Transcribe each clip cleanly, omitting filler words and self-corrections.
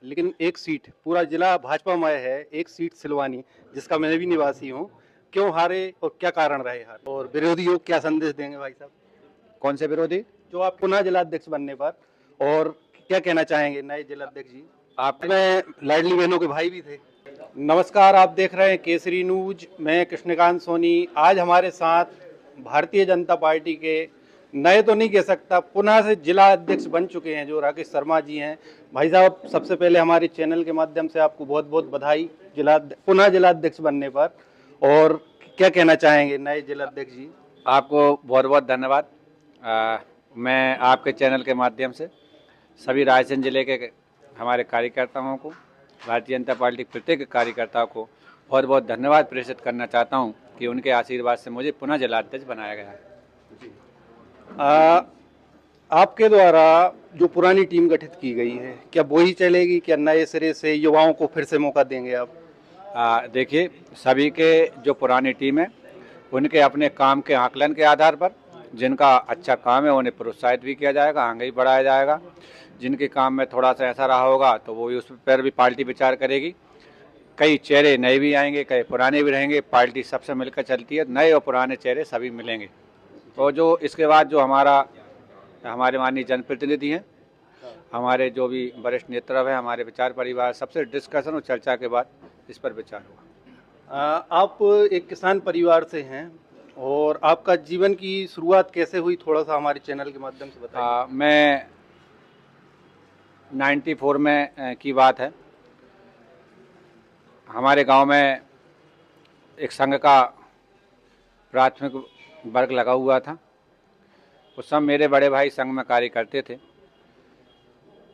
लेकिन एक सीट पूरा जिला भाजपामय है, एक सीट सिलवानी जिसका मैं भी निवासी हूँ। क्यों हारे और क्या कारण रहे हार, और विरोधी योग क्या संदेश देंगे भाई साहब? कौन से विरोधी? जो आप पुनः जिलाध्यक्ष बनने पर, और क्या कहना चाहेंगे नए जिलाध्यक्ष जी? आप मैं लाडली बहनों के भाई भी थे। नमस्कार, आप देख रहे हैं केसरी न्यूज। मैं कृष्णकांत सोनी। आज हमारे साथ भारतीय जनता पार्टी के नए तो नहीं कह सकता, पुनः से जिला अध्यक्ष बन चुके हैं जो राकेश शर्मा जी हैं। भाई साहब, सबसे पहले हमारे चैनल के माध्यम से आपको बहुत बहुत बधाई पुनः जिलाध्यक्ष बनने पर। और क्या कहना चाहेंगे नए जिलाध्यक्ष जी? आपको बहुत बहुत धन्यवाद। मैं आपके चैनल के माध्यम से सभी रायसेन जिले के हमारे कार्यकर्ताओं को, भारतीय जनता पार्टी के प्रत्येक कार्यकर्ताओं को बहुत बहुत धन्यवाद प्रेषित करना चाहता हूं कि उनके आशीर्वाद से मुझे पुनः जिलाध्यक्ष बनाया गया है। आपके द्वारा जो पुरानी टीम गठित की गई है, क्या वही चलेगी, क्या नए सिरे से युवाओं को फिर से मौका देंगे आप? देखिए, सभी के जो पुरानी टीम है उनके अपने काम के आकलन के आधार पर जिनका अच्छा काम है उन्हें प्रोत्साहित भी किया जाएगा, आगे ही बढ़ाया जाएगा। जिनके काम में थोड़ा सा ऐसा रहा होगा तो वो भी उस पर भी पार्टी विचार करेगी। कई चेहरे नए भी आएंगे, कई पुराने भी रहेंगे। पार्टी सबसे मिलकर चलती है, नए और पुराने चेहरे सभी मिलेंगे। और जो इसके बाद जो हमारे माननीय जनप्रतिनिधि हैं, हमारे जो भी वरिष्ठ नेतृत्व है, हमारे विचार परिवार, सबसे डिस्कशन और चर्चा के बाद इस पर विचार हुआ। आप एक किसान परिवार से हैं, और आपका जीवन की शुरुआत कैसे हुई, थोड़ा सा हमारे चैनल के माध्यम से बताइए। मैं 94 में की बात है। हमारे गांव में एक संघ का प्राथमिक वर्ग लगा हुआ था। उस समय मेरे बड़े भाई संघ में कार्य करते थे।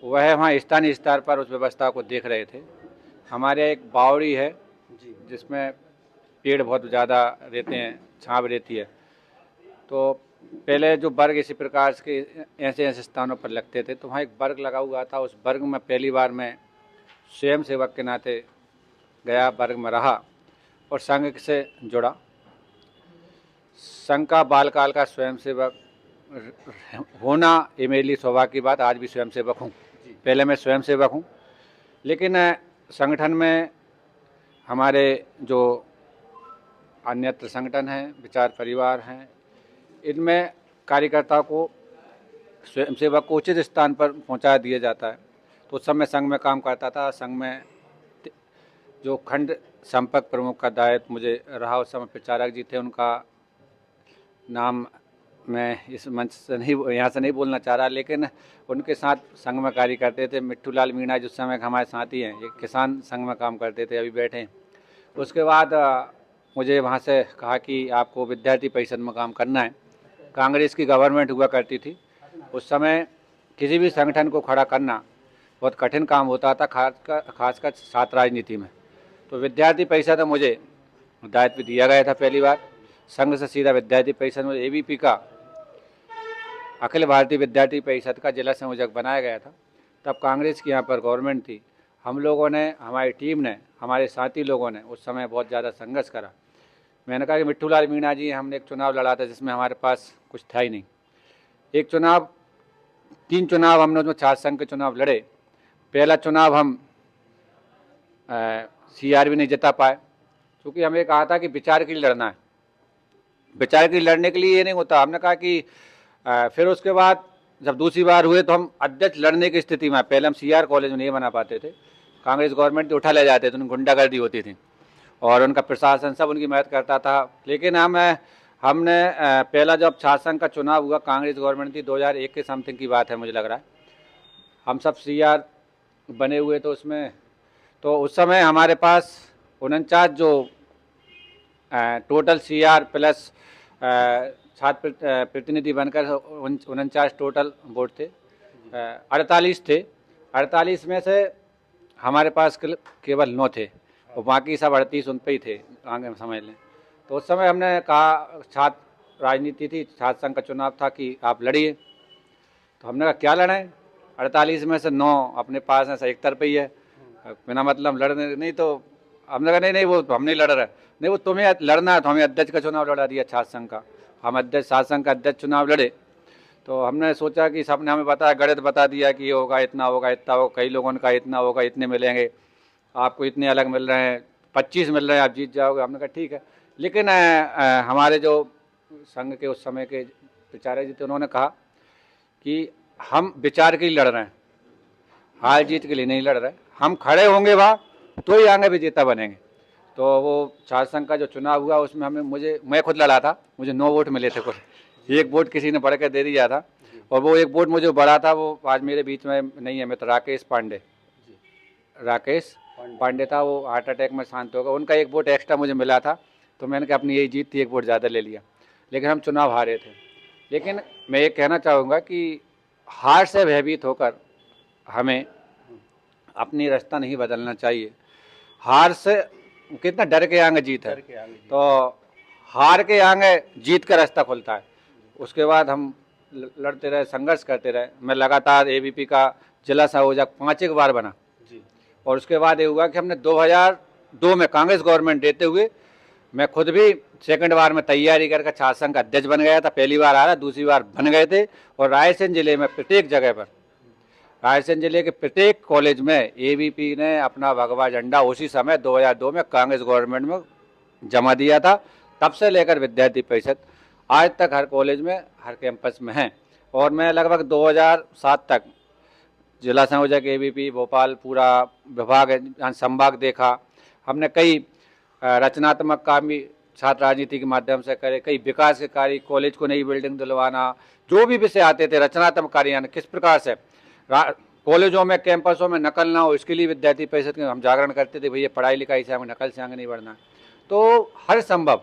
वह वहाँ स्थानीय स्तर पर उस व्यवस्था को देख रहे थे। हमारे एक बावड़ी है जिसमें पेड़ बहुत ज़्यादा रहते हैं, छाँव रहती है। तो पहले जो वर्ग इसी प्रकार के ऐसे ऐसे स्थानों पर लगते थे, तो वहाँ एक वर्ग लगा हुआ था। उस वर्ग में पहली बार मैं स्वयं सेवक के नाते गया, वर्ग में रहा और संघ से जुड़ा। संघ का बालकाल का स्वयंसेवक होना ये मेरे लिए सौभाग्य की बात। आज भी स्वयंसेवक हूँ, पहले मैं स्वयंसेवक हूँ। लेकिन संगठन में हमारे जो अन्यत्र संगठन हैं, विचार परिवार हैं, इनमें कार्यकर्ताओं को, स्वयंसेवक को उचित स्थान पर पहुंचा दिया जाता है। तो उस समय संघ में काम करता था। संघ में जो खंड संपर्क प्रमुख का दायित्व मुझे रहा, उस समय प्रचारक जी थे, उनका नाम मैं इस मंच से नहीं, यहाँ से नहीं बोलना चाह रहा, लेकिन उनके साथ संघ में कार्य करते थे मिट्टू लाल मीणा, जिस समय हमारे साथी हैं, ये किसान संघ में काम करते थे, अभी बैठे हैं। उसके बाद मुझे वहाँ से कहा कि आपको विद्यार्थी परिषद में काम करना है। कांग्रेस की गवर्नमेंट हुआ करती थी उस समय। किसी भी संगठन को खड़ा करना बहुत कठिन काम होता था, खासकर छात्र राजनीति में। तो विद्यार्थी परिषद में मुझे दायित्व दिया गया था पहली बार। संघ से सीधा विद्यार्थी परिषद में एबीपी का, अखिल भारतीय विद्यार्थी परिषद का जिला संयोजक बनाया गया था। तब कांग्रेस की यहाँ पर गवर्नमेंट थी। हम लोगों ने, हमारी टीम ने, हमारे साथी लोगों ने उस समय बहुत ज़्यादा संघर्ष करा। मैंने कहा कि मिट्टू लाल मीणा जी, हमने एक चुनाव लड़ा था जिसमें हमारे पास कुछ था ही नहीं। एक चुनाव, 3 चुनाव हमने उसमें छात्र संघ के चुनाव लड़े। पहला चुनाव हम CR भी नहीं जिता पाए, क्योंकि हमें कहा था कि विचार के लिए लड़ना है। विचार के लिए लड़ने के लिए ये नहीं होता। हमने कहा कि फिर उसके बाद जब दूसरी बार हुए तो हम अध्यक्ष लड़ने की स्थिति में, पहले हम CR कॉलेज में नहीं बना पाते थे। कांग्रेस गवर्नमेंट उठा ले जाते थे, उनकी गुंडागर्दी होती थी और उनका प्रशासन सब उनकी मदद करता था। लेकिन हमने पहला जब छात्र संघ का चुनाव हुआ, कांग्रेस गवर्नमेंट थी, 2001 के समथिंग की बात है मुझे लग रहा है। हम सब CR बने हुए तो उसमें, तो उस समय हमारे पास 49 जो टोटल CR प्लस छात्र प्रतिनिधि बनकर 49 टोटल वोट थे। 48 थे। 48 में से हमारे पास केवल 9 थे और बाकी सब 38 उन पे ही थे, आगे समझ लें। तो उस समय हमने कहा, छात्र राजनीति थी, छात्र संघ का चुनाव था कि आप लड़िए। तो हमने कहा क्या लड़ें, 48 में से 9 अपने पास हैं, एक तरफ ही है, बिना मतलब लड़ने नहीं। तो हमने कहा नहीं वो हम नहीं लड़ रहे। नहीं, वो तुम्हें लड़ना है तो हमें अध्यक्ष का चुनाव लड़ा दिया छात्र संघ का। हम अध्यक्ष, छात्र संघ का अध्यक्ष चुनाव लड़े। तो हमने सोचा कि सबने हमें बताया, गणित बता दिया कि ये होगा, इतना होगा, इतना होगा, कई लोगों का इतना होगा, इतने मिलेंगे, आपको इतने अलग मिल रहे हैं, 25 मिल रहे हैं, आप जीत जाओगे। हमने कहा ठीक है। लेकिन हमारे जो संघ के उस समय के प्रचारक जी थे, उन्होंने कहा कि हम विचार के लिए लड़ रहे हैं, हार जीत के लिए नहीं लड़ रहे, हम खड़े होंगे वहाँ तो ही आगे विजेता बनेंगे। तो वो छात्र संघ का जो चुनाव हुआ उसमें मैं खुद लड़ा था, मुझे 9 वोट मिले थे कुल, 1 वोट किसी ने बढ़ के दे दिया था, और वो 1 वोट मुझे बढ़ा था, वो आज मेरे बीच में नहीं है मित्र, राकेश पांडे था, वो हार्ट अटैक में शांत हो गया, उनका 1 वोट एक्स्ट्रा मुझे मिला था। तो मैंने कहा अपनी यही जीत थी, 1 वोट ज़्यादा ले लिया, लेकिन हम चुनाव हारे थे। लेकिन मैं ये कहना चाहूँगा कि हार से भयभीत होकर हमें अपनी रास्ता नहीं बदलना चाहिए। हार से कितना डर के आगे जीत है, तो हार के आगे जीत का रास्ता खुलता है। उसके बाद हम लड़ते रहे, संघर्ष करते रहे। मैं लगातार एबीपी का जिला संयोजक 5 बार बना जी। और उसके बाद ये हुआ कि हमने 2002 में कांग्रेस गवर्नमेंट देते हुए मैं खुद भी सेकंड बार में तैयारी करके छात्र संघ का अध्यक्ष बन गया था। पहली बार आ रहा, दूसरी बार बन गए थे। और रायसेन जिले में प्रत्येक जगह पर, रायसेन जिले के प्रत्येक कॉलेज में एबीपी ने अपना भगवा झंडा उसी समय 2002 में कांग्रेस गवर्नमेंट में जमा दिया था। तब से लेकर विद्यार्थी परिषद आज तक हर कॉलेज में, हर कैंपस में हैं। और मैं लगभग 2007 तक जिला संयोजक एबीपी भोपाल पूरा विभाग संभाग देखा। हमने कई रचनात्मक काम भी छात्र राजनीति के माध्यम से करे, कई विकास के कार्य, कॉलेज को नई बिल्डिंग दिलवाना, जो भी विषय आते थे रचनात्मक कार्य, यानी किस प्रकार से कॉलेजों में, कैंपसों में नकल ना हो, इसके लिए विद्यार्थी परिषद के हम जागरण करते थे, भैया पढ़ाई लिखाई से हमें नकल से आगे नहीं बढ़ना। तो हर संभव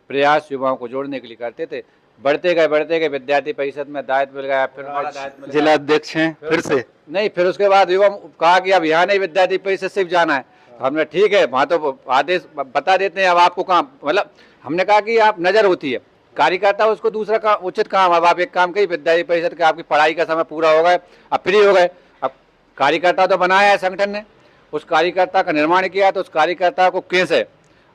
प्रयास युवाओं को जोड़ने के लिए करते थे। बढ़ते गए विद्यार्थी परिषद में दायित्व मिल गया, फिर बड़ा दायित्व जिला अध्यक्ष हैं फिर से नहीं, फिर उसके बाद युवा कहा कि अब यहाँ नहीं विद्यार्थी परिषद सिर्फ जाना है। तो हमने ठीक है, वहाँ तो आदेश बता देते हैं, अब आपको काम, मतलब हमने कहा कि आप नजर होती है कार्यकर्ता, उसको दूसरा काम उचित काम। अब आप एक काम करिए, विद्यार्थी परिषद का आपकी पढ़ाई का समय पूरा हो गया, अब फ्री हो गए। अब कार्यकर्ता तो बनाया है संगठन ने, उस कार्यकर्ता का निर्माण किया, तो उस कार्यकर्ता को कैसे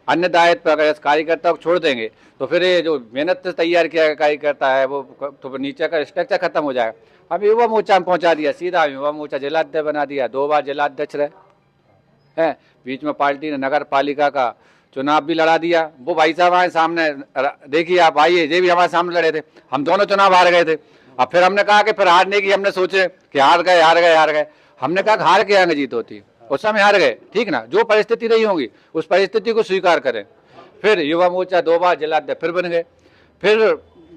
अन्य दायित्व, अगर इस कार्यकर्ता को छोड़ देंगे तो फिर ये जो मेहनत से तैयार किया कार्यकर्ता है वो तो नीचे का स्ट्रक्चर खत्म हो जाएगा। हम युवा मोर्चा में पहुँचा दिया, सीधा युवा मोर्चा जिला अध्यक्ष बना दिया, 2 बार जिला अध्यक्ष रहे हैं। बीच में पार्टी ने नगर पालिका का चुनाव भी लड़ा दिया। वो भाई साहब आए सामने, देखिए आप आइए, ये भी हमारे सामने लड़े थे, हम दोनों चुनाव हार गए थे। अब फिर हमने कहा कि फिर हारने की हमने सोचे कि हार गए। हमने कहा हार के आगे जीत होती है, उस समय हार गए, ठीक ना, जो परिस्थिति रही होगी उस परिस्थिति को स्वीकार करें। फिर युवा मोर्चा 2 बार जिला अध्यक्ष फिर बन गए। फिर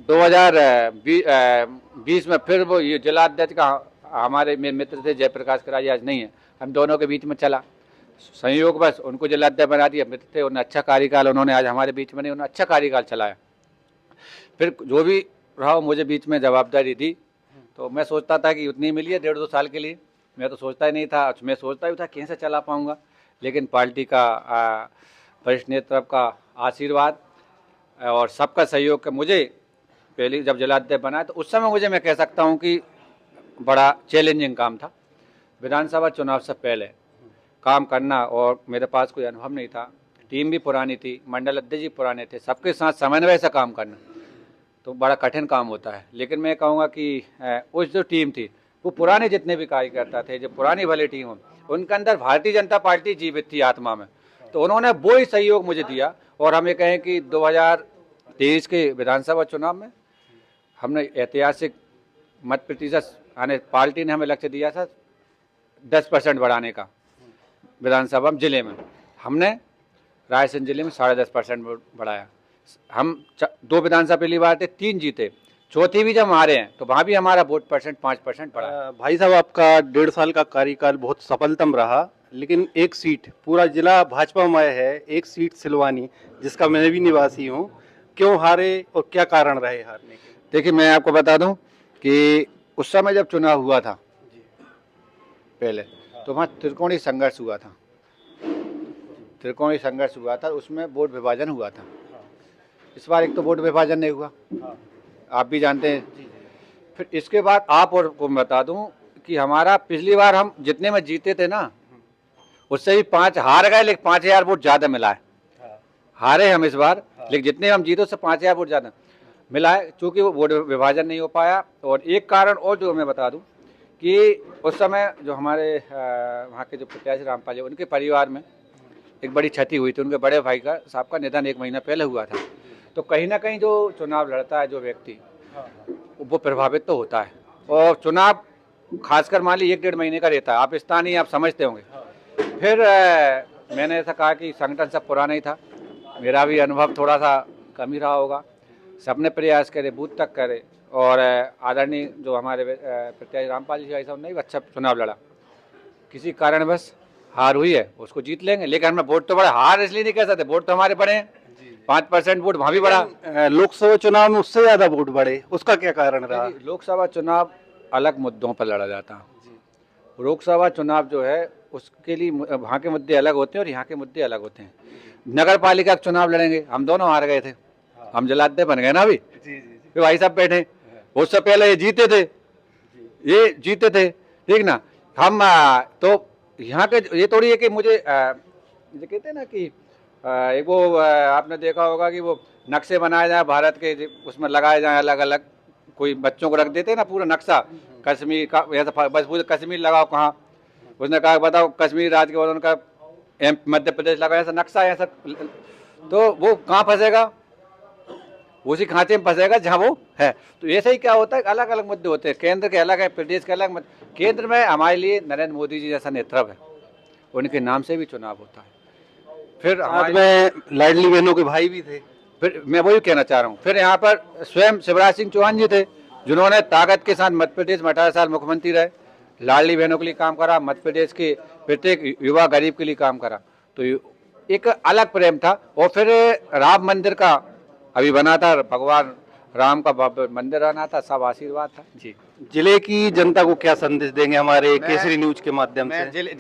2020 में फिर वो ये जिला अध्यक्ष का हमारे मित्र थे जयप्रकाश कराजी, आज नहीं है, हम दोनों के बीच में चला संयोग, बस उनको जिला अध्यक्ष बना दिया। मित्र थे, उन्होंने अच्छा कार्यकाल, उन्होंने आज हमारे बीच में नहीं, उन्होंने अच्छा कार्यकाल चलाया। फिर जो भी रहा, मुझे बीच में जवाबदारी दी, तो मैं सोचता था कि उतनी मिली है 1.5-2 साल के लिए, मैं तो सोचता ही नहीं था, मैं सोचता ही था कैसे चला पाऊंगा। लेकिन पार्टी का वरिष्ठ नेतृत्व का आशीर्वाद और सबका सहयोग का, मुझे पहले जब जिला अध्यक्ष बना तो उस समय मैं कह सकता हूं कि बड़ा चैलेंजिंग काम था विधानसभा चुनाव से पहले काम करना, और मेरे पास कोई अनुभव नहीं था, टीम भी पुरानी थी, मंडल अध्यक्ष जी पुराने थे, सबके साथ समन्वय से काम करना तो बड़ा कठिन काम होता है। लेकिन मैं कहूँगा कि उस जो टीम थी वो पुराने जितने भी कार्यकर्ता थे, जो पुरानी भले टीम हो, उनके अंदर भारतीय जनता पार्टी जीवित थी आत्मा में, तो उन्होंने वो ही सहयोग मुझे दिया। और हम ये कहें कि 2023 के विधानसभा चुनाव में हमने ऐतिहासिक मत प्रतिशत आने, पार्टी ने हमें लक्ष्य दिया था 10% बढ़ाने का विधानसभा जिले में, हमने रायसेन जिले में 10.5% बढ़ाया। हम 2 विधानसभा पहली बार थे, 3 जीते, चौथी भी जब हारे हैं तो वहाँ भी हमारा वोट परसेंट 5% बढ़ा। भाई साहब, आपका 1.5 साल का कार्यकाल बहुत सफलतम रहा, लेकिन एक सीट पूरा जिला भाजपा में है, एक सीट सिलवानी, जिसका मैं भी निवासी हूँ, क्यों हारे और क्या कारण रहे हारने के? देखिए, मैं आपको बता दूं कि उस समय जब चुनाव हुआ था पहले, तो वहाँ त्रिकोणीय संघर्ष हुआ था, उसमें वोट विभाजन हुआ था। इस बार एक तो वोट विभाजन नहीं हुआ, आप भी जानते हैं। फिर इसके बाद आप और को बता दूं कि हमारा पिछली बार हम जितने में जीते थे ना, उससे भी 5 हार गए, लेकिन 5000 वोट ज़्यादा मिला है। हारे हम इस बार, लेकिन जितने हम जीते उससे 5000 वोट ज़्यादा। मिला है, चूँकि वो वोट विभाजन नहीं हो पाया। और एक कारण और जो मैं बता दूं कि उस समय जो हमारे वहाँ के जो प्रत्याशी रामपाल जी, उनके परिवार में एक बड़ी क्षति हुई थी। उनके बड़े भाई का साहब का निधन 1 महीना पहले हुआ था। तो कहीं ना कहीं जो चुनाव लड़ता है जो व्यक्ति, वो प्रभावित तो होता है। और चुनाव खासकर मान ली 1-1.5 महीने का रहता है, आप स्थानीय आप समझते होंगे। फिर मैंने ऐसा कहा कि संगठन सब पुराना ही था, मेरा भी अनुभव थोड़ा सा कम ही रहा होगा। सबने प्रयास करे, बूथ तक करे, और आदरणीय जो हमारे प्रत्याशी रामपाल जी भाई साहब ने भी अच्छा चुनाव लड़ा। किसी कारणवश हार हुई है, उसको जीत लेंगे, लेकिन हमें वोट तो बड़ा, हार इसलिए नहीं कह सकते, वोट तो हमारे बड़े हैं, 5% वोट वहाँ भी बढ़ा। लोकसभा चुनाव में उससे ज्यादा वोट बढ़े, उसका क्या कारण रहा? लोकसभा चुनाव अलग मुद्दों पर लड़ा जाता है। लोकसभा चुनाव जो है उसके लिए वहाँ के मुद्दे अलग होते हैं और यहाँ के मुद्दे अलग होते हैं। नगर पालिका का चुनाव लड़ेंगे, हम दोनों हार गए थे, हम जलाते बन गए ना अभी। फिर भाई साहब बैठे, उससे पहले ये जीते थे, ठीक ना। हम तो यहाँ के ये थोड़ी है कि मुझे ये कहते हैं ना कि एक वो आपने देखा होगा कि वो नक्शे बनाए जाए भारत के, उसमें लगाए जाए अलग अलग, कोई बच्चों को रख देते हैं ना पूरा नक्शा कश्मीर का, ऐसा बस पूरे कश्मीर लगाओ कहाँ। उसने कहा बताओ कश्मीर राज्य के बाद उनका मध्य प्रदेश लगा, ऐसा नक्शा ऐसा, तो वो कहाँ फंसेगा? उसी खांचे में फंसेगा जहाँ वो है। तो ऐसे ही क्या होता है, अलग अलग मुद्दे होते हैं, केंद्र के अलग है, प्रदेश के अलग। केंद्र में हमारे लिए नरेंद्र मोदी जी जैसा नेतृत्व है, उनके नाम से भी चुनाव होता है। फिर साथ में लाडली बहनों के भाई भी थे। फिर मैं वही कहना चाह रहा हूँ, फिर यहाँ पर स्वयं शिवराज सिंह चौहान जी थे, जिन्होंने ताकत के साथ मध्य प्रदेश में 18 साल मुख्यमंत्री रहे, लाडली बहनों के लिए काम करा, मध्य प्रदेश के प्रत्येक युवा गरीब के लिए काम करा। तो एक अलग प्रेम था। और फिर राम मंदिर का अभी बना था, भगवान राम का मंदिर बना था, सब आशीर्वाद था जी। जिले की जनता को क्या संदेश देंगे हमारे केसरी न्यूज के माध्यम से? जिले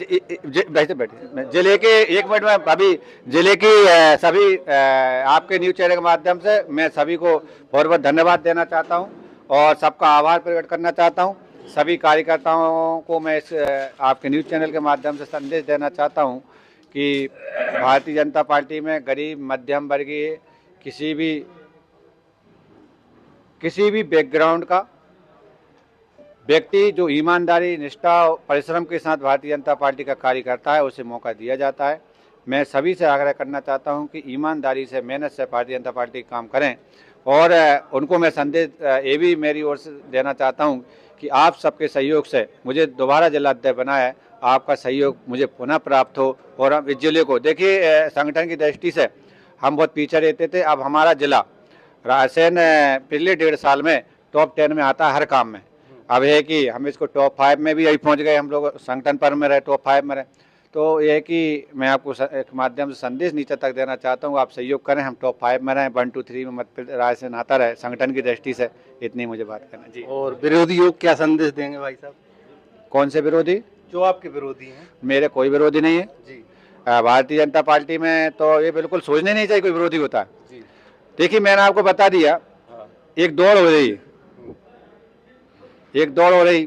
के, एक मिनट में, अभी जिले की सभी आपके न्यूज चैनल के माध्यम से मैं सभी को बहुत बहुत धन्यवाद देना चाहता हूं और सबका आभार प्रकट करना चाहता हूं। सभी कार्यकर्ताओं को मैं इस आपके न्यूज चैनल के माध्यम से संदेश देना चाहता हूं कि भारतीय जनता पार्टी में गरीब, मध्यम वर्गीय, किसी भी बैकग्राउंड का व्यक्ति जो ईमानदारी, निष्ठा और परिश्रम के साथ भारतीय जनता पार्टी का कार्य करता है, उसे मौका दिया जाता है। मैं सभी से आग्रह करना चाहता हूं कि ईमानदारी से, मेहनत से भारतीय जनता पार्टी काम करें। और उनको मैं संदेश ये भी मेरी ओर से देना चाहता हूं कि आप सबके सहयोग से मुझे दोबारा जिला अध्यक्ष बनाया है, आपका सहयोग मुझे पुनः प्राप्त हो। और हम इस जिले को देखिए, संगठन की दृष्टि से हम बहुत पीछे रहते थे, अब हमारा जिला रायसेन पिछले 1.5 साल में टॉप 10 में आता है हर काम में। अब है कि हम इसको टॉप 5 में भी अभी पहुंच गए, हम लोग संगठन पर में रहे, टॉप 5 में रहे। तो ये है कि मैं आपको एक माध्यम से संदेश नीचे तक देना चाहता हूँ, आप सहयोग करें, हम टॉप 5 में रहें, 1, 2, 3 में मध्य रायसेन आता रहे संगठन की दृष्टि से। इतनी मुझे बात करना जी। और विरोधी योग क्या संदेश देंगे भाई साहब? कौन से विरोधी? जो आपके विरोधी हैं। मेरे कोई विरोधी नहीं है जी। भारतीय जनता पार्टी में तो ये बिल्कुल सोचने नहीं चाहिए कोई विरोधी होता है जी। देखिए, मैंने आपको बता दिया, एक दौड़ हो रही है, एक दौड़ हो रही,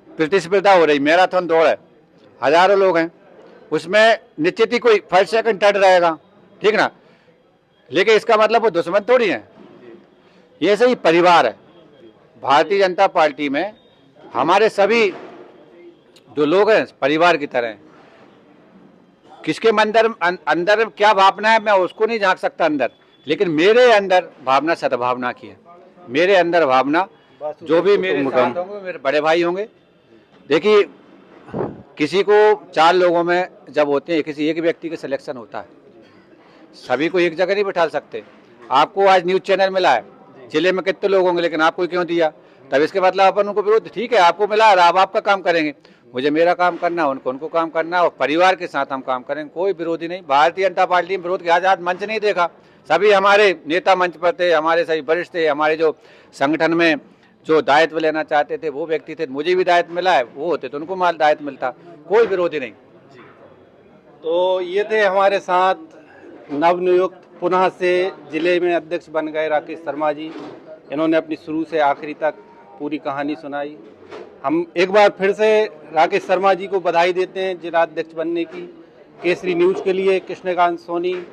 प्रतिस्पर्धा हो रही, मैराथन दौड़ है, हजारों लोग हैं, उसमें निश्चित ही कोई फर्स्ट सेकंड थर्ड रहेगा, ठीक ना। लेकिन इसका मतलब वो दुश्मन थोड़ी है, ये सही परिवार है। भारतीय जनता पार्टी में हमारे सभी जो लोग हैं परिवार की तरह हैं। किसके अंदर क्या भावना है मैं उसको नहीं झांक सकता अंदर, लेकिन मेरे अंदर भावना सद्भावना की है। मेरे अंदर भावना, जो भी मेरे साथ होंगे मेरे बड़े भाई होंगे। देखिए, किसी को 4 लोगों में जब होते हैं, किसी एक व्यक्ति का सिलेक्शन होता है, सभी को एक जगह नहीं बिठा सकते। आपको आज न्यूज चैनल मिला है, जिले में कितने लोग होंगे, लेकिन आपको क्यों दिया? तब इसके मतलब अपन उनको विरोध, ठीक है आपको मिला, अब आपका काम करेंगे, मुझे मेरा काम करना, उनको काम करना, और परिवार के साथ हम काम करेंगे, कोई विरोधी नहीं। भारतीय जनता पार्टी में विरोध के आजाद मंच नहीं देखा, सभी हमारे नेता मंच पर थे, हमारे सभी वरिष्ठ थे, हमारे जो संगठन में जो दायित्व लेना चाहते थे वो व्यक्ति थे। मुझे भी दायित्व मिला है, वो होते तो उनको माल दायित्व मिलता, कोई विरोधी नहीं। तो ये थे हमारे साथ नवनियुक्त पुनः से जिले में अध्यक्ष बन गए राकेश शर्मा जी। इन्होंने अपनी शुरू से आखिरी तक पूरी कहानी सुनाई। हम एक बार फिर से राकेश शर्मा जी को बधाई देते हैं जिला अध्यक्ष बनने की। केसरी न्यूज के लिए कृष्णकांत सोनी।